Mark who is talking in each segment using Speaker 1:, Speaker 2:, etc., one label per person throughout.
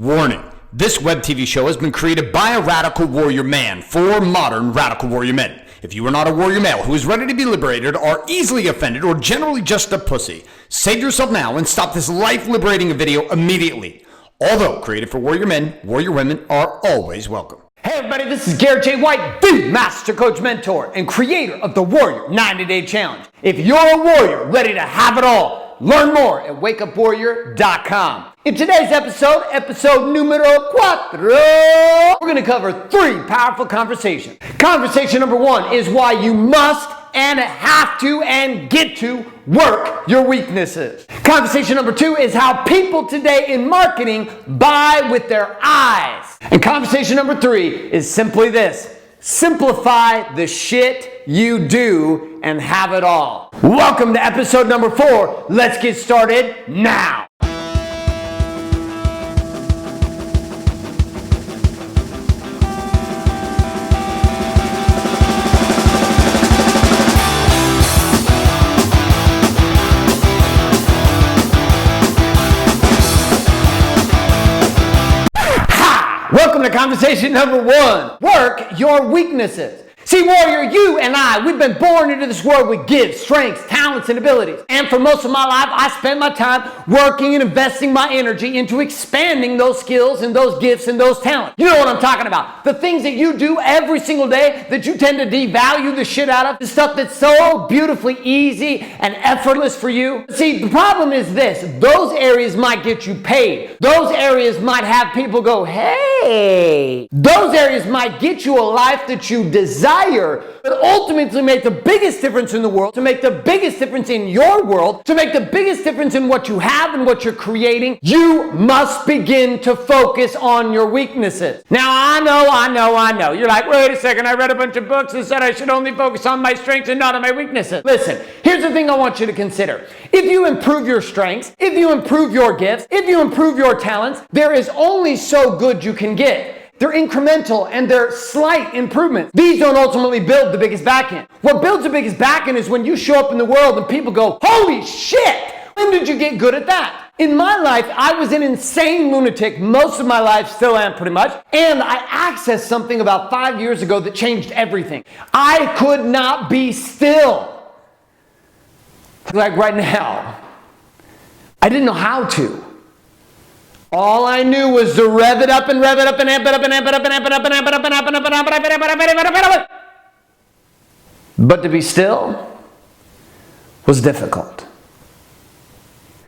Speaker 1: Warning. This web TV show has been created by a radical warrior man for modern radical warrior men. If you are not a warrior male who is ready to be liberated, are easily offended, or generally just a pussy, save yourself now and stop this life-liberating video immediately. Although created for warrior men, warrior women are always welcome.
Speaker 2: Hey everybody, this is Garrett J. White, the Master Coach Mentor and creator of the Warrior 90-Day Challenge. If you're a warrior ready to have it all, learn more at wakeupwarrior.com. In today's episode numero 4, we're going to cover 3 powerful conversations. Conversation number 1 is why you must and have to and get to work your weaknesses. Conversation number 2 is how people today in marketing buy with their eyes. And conversation number 3 is simply this: simplify the shit you do and have it all. Welcome to episode number 4. Let's get started now. Welcome to conversation number 1. Work your weaknesses. See, warrior, you and I, we've been born into this world with gifts, strengths, talents, and abilities. And for most of my life, I spent my time working and investing my energy into expanding those skills and those gifts and those talents. You know what I'm talking about. The things that you do every single day that you tend to devalue the shit out of, the stuff that's so beautifully easy and effortless for you. See, the problem is this: those areas might get you paid. Those areas might have people go, hey. Those areas might get you a life that you desire. But ultimately make the biggest difference in the world, to make the biggest difference in your world, to make the biggest difference in what you have and what you're creating, you must begin to focus on your weaknesses. Now, I know. You're like, wait a second, I read a bunch of books that said I should only focus on my strengths and not on my weaknesses. Listen, here's the thing I want you to consider. If you improve your strengths, if you improve your gifts, if you improve your talents, there is only so good you can get. They're incremental and they're slight improvements. These don't ultimately build the biggest backend. What builds the biggest backend is when you show up in the world and people go, holy shit! When did you get good at that? In my life, I was an insane lunatic most of my life, still am pretty much, and I accessed something about 5 years ago that changed everything. I could not be still. Like right now, I didn't know how to. All I knew was to rev it up and rev it up and amp it up and amp it up and amp it up and amp it up and amp it up and amp it up and amp it up and amp it up and amp it up. But to be still was difficult.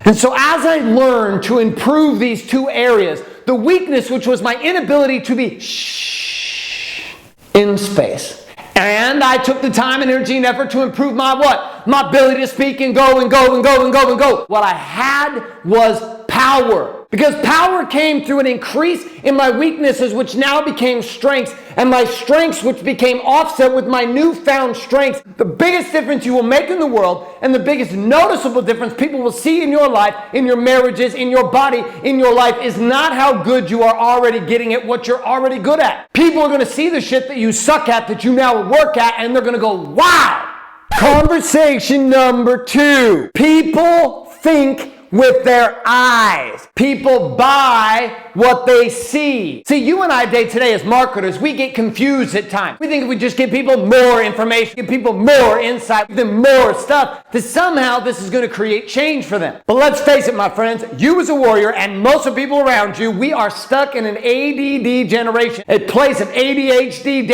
Speaker 2: And so as I learned to improve these 2 areas, the weakness, which was my inability to be in space, and I took the time and energy and effort to improve my what? My ability to speak and go and go and go and go and go. What I had was power. Because power came through an increase in my weaknesses, which now became strengths, and my strengths, which became offset with my newfound strengths. The biggest difference you will make in the world, and the biggest noticeable difference people will see in your life, in your marriages, in your body, in your life, is not how good you are already getting at what you're already good at. People are going to see the shit that you suck at, that you now work at, and they're going to go, wow! Conversation number 2. People think with their eyes. People buy what they see. See, you and I today as marketers, we get confused at times. We think if we just give people more information, give people more insight, give them more stuff, that somehow this is going to create change for them. But let's face it, my friends, you as a warrior and most of the people around you, we are stuck in an ADD generation, a place of ADHD,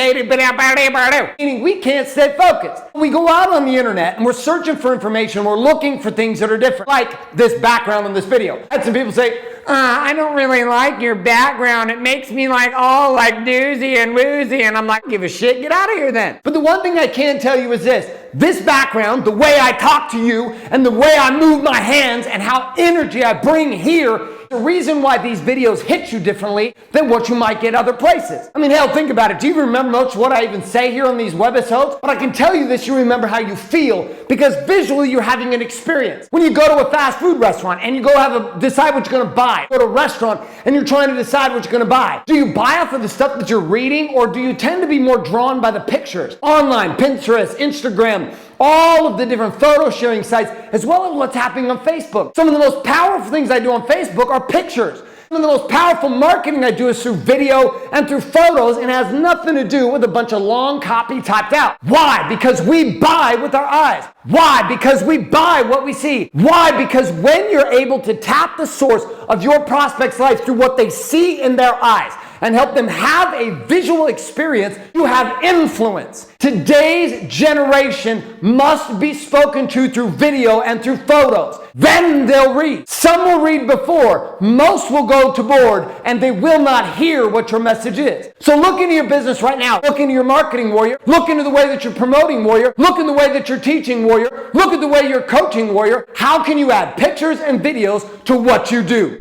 Speaker 2: meaning we can't stay focused. We go out on the internet and we're searching for information, we're looking for things that are different, like this background in this video. I had some people say, I don't really like your background. It makes me like all like doozy and woozy. And I'm like, give a shit, get out of here then. But the one thing I can tell you is this background, the way I talk to you and the way I move my hands and how energy I bring here, the reason why these videos hit you differently than what you might get other places. I mean, hell, think about it. Do you remember much what I even say here on these webisodes? But I can tell you this, you remember how you feel because visually you're having an experience. When you go to a fast food restaurant and you go decide what you're going to buy, go to a restaurant and you're trying to decide what you're going to buy. Do you buy off of the stuff that you're reading, or do you tend to be more drawn by the pictures? Online, Pinterest, Instagram, all of the different photo sharing sites, as well as what's happening on Facebook. Some of the most powerful things I do on Facebook are pictures. One of the most powerful marketing I do is through video and through photos, and has nothing to do with a bunch of long copy typed out. Why? Because we buy with our eyes. Why? Because we buy what we see. Why? Because when you're able to tap the source of your prospect's life through what they see in their eyes and help them have a visual experience, you have influence. Today's generation must be spoken to through video and through photos. Then they'll read. Some will read before, most will go to board, and they will not hear what your message is. So look into your business right now. Look into your marketing, warrior. Look into the way that you're promoting, warrior. Look in the way that you're teaching, warrior. Look at the way you're coaching, warrior. How can you add pictures and videos to what you do?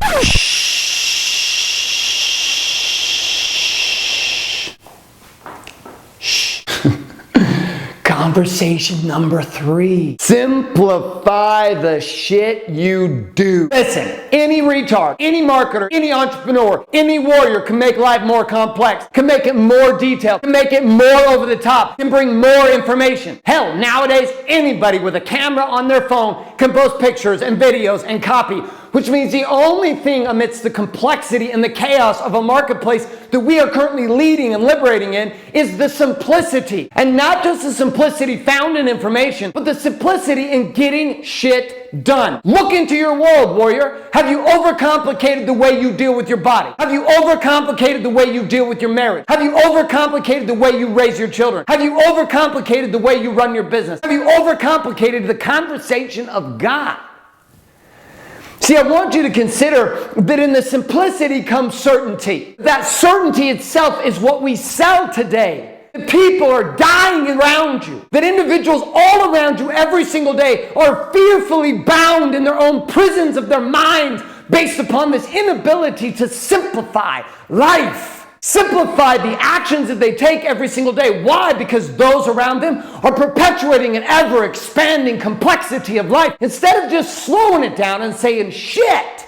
Speaker 2: Conversation number 3. Simplify the shit you do. Listen, any retard, any marketer, any entrepreneur, any warrior can make life more complex, can make it more detailed, can make it more over the top, can bring more information. Hell, nowadays, anybody with a camera on their phone can post pictures and videos and copy, which means the only thing amidst the complexity and the chaos of a marketplace that we are currently leading and liberating in is the simplicity. And not just the simplicity found in information, but the simplicity in getting shit done. Look into your world, warrior. Have you overcomplicated the way you deal with your body? Have you overcomplicated the way you deal with your marriage? Have you overcomplicated the way you raise your children? Have you overcomplicated the way you run your business? Have you overcomplicated the conversation of God? See, I want you to consider that in the simplicity comes certainty. That certainty itself is what we sell today. People are dying around you. That individuals all around you every single day are fearfully bound in their own prisons of their minds based upon this inability to simplify life. Simplify the actions that they take every single day. Why? Because those around them are perpetuating an ever-expanding complexity of life instead of just slowing it down and saying, shit,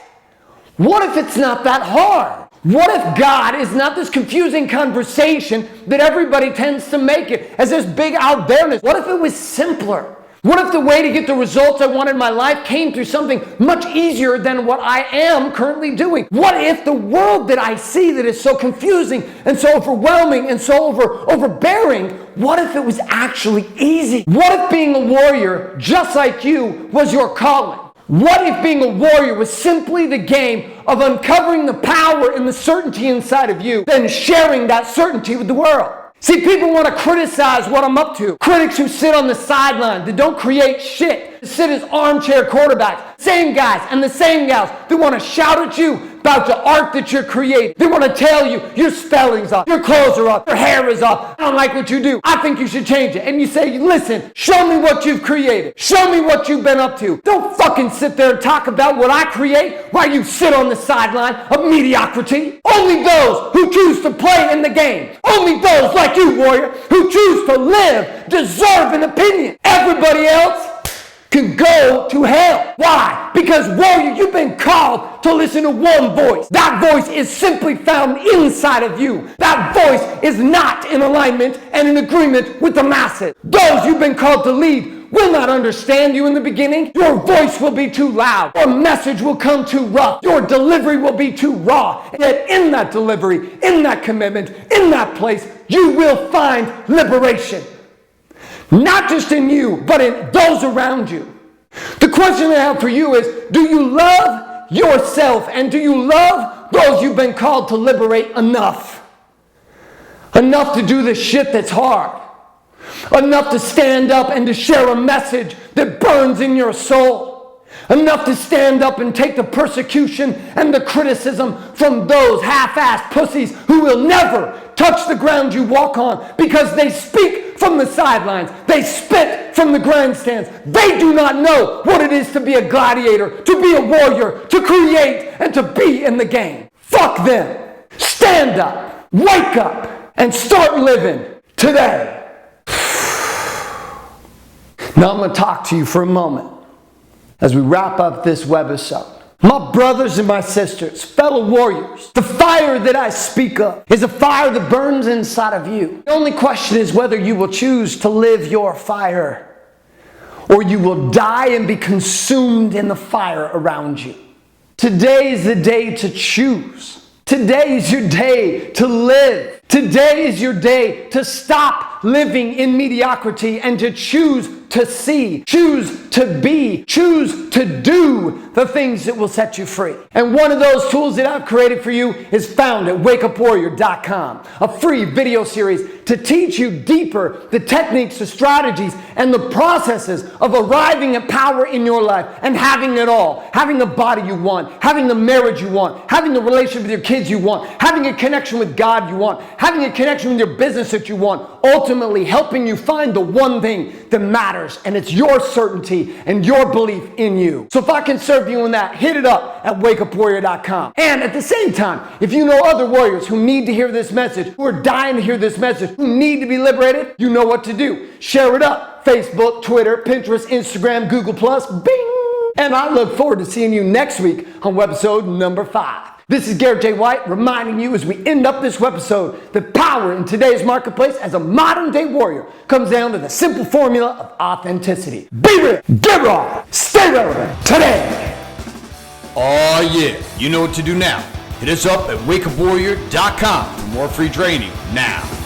Speaker 2: what if it's not that hard? What if God is not this confusing conversation that everybody tends to make it as this big out there-ness? What if it was simpler? What if the way to get the results I want in my life came through something much easier than what I am currently doing? What if the world that I see that is so confusing and so overwhelming and so overbearing, what if it was actually easy? What if being a warrior, just like you, was your calling? What if being a warrior was simply the game of uncovering the power and the certainty inside of you, then sharing that certainty with the world? See, people want to criticize what I'm up to. Critics who sit on the sideline, that don't create shit, that sit as armchair quarterbacks. Same guys and the same gals that want to shout at you about the art that you're creating. They want to tell you your spelling's off, your clothes are off, your hair is off. I don't like what you do. I think you should change it. And you say, listen, show me what you've created. Show me what you've been up to. Don't fucking sit there and talk about what I create while you sit on the sideline of mediocrity. Only those who choose to play in the game, only those like you, warrior, who choose to live deserve an opinion. Everybody else can go to hell. Why? Because, warrior, you've been called to listen to one voice. That voice is simply found inside of you. That voice is not in alignment and in agreement with the masses. Those you've been called to lead will not understand you in the beginning. Your voice will be too loud. Your message will come too rough. Your delivery will be too raw. And yet in that delivery, in that commitment, in that place, you will find liberation. Not just in you, but in those around you. The question I have for you is, do you love yourself and do you love those you've been called to liberate enough? Enough to do the shit that's hard. Enough to stand up and to share a message that burns in your soul. Enough to stand up and take the persecution and the criticism from those half-assed pussies who will never touch the ground you walk on because they speak from the sidelines. They spit from the grandstands. They do not know what it is to be a gladiator, to be a warrior, to create, and to be in the game. Fuck them. Stand up, wake up, and start living today. Now I'm going to talk to you for a moment as we wrap up this webisode. My brothers and my sisters, fellow warriors, the fire that I speak of is a fire that burns inside of you. The only question is whether you will choose to live your fire or you will die and be consumed in the fire around you. Today is the day to choose. Today is your day to live. Today is your day to stop living in mediocrity and to choose to see, choose to be, choose to do the things that will set you free. And one of those tools that I've created for you is found at wakeupwarrior.com, a free video series to teach you deeper the techniques, the strategies, and the processes of arriving at power in your life and having it all. Having the body you want, having the marriage you want, having the relationship with your kids you want, having a connection with God you want, having a connection with your business that you want, ultimately helping you find the one thing that matters, and it's your certainty and your belief in you. So if I can serve you in that, hit it up at wakeupwarrior.com. And at the same time, if you know other warriors who need to hear this message, who are dying to hear this message, who need to be liberated, you know what to do. Share it up. Facebook, Twitter, Pinterest, Instagram, Google+, bing! And I look forward to seeing you next week on episode number 5. This is Garrett J. White reminding you as we end up this episode that power in today's marketplace as a modern day warrior comes down to the simple formula of authenticity. Be real, get raw, stay relevant today.
Speaker 1: Oh yeah, you know what to do now. Hit us up at wakeupwarrior.com for more free training now.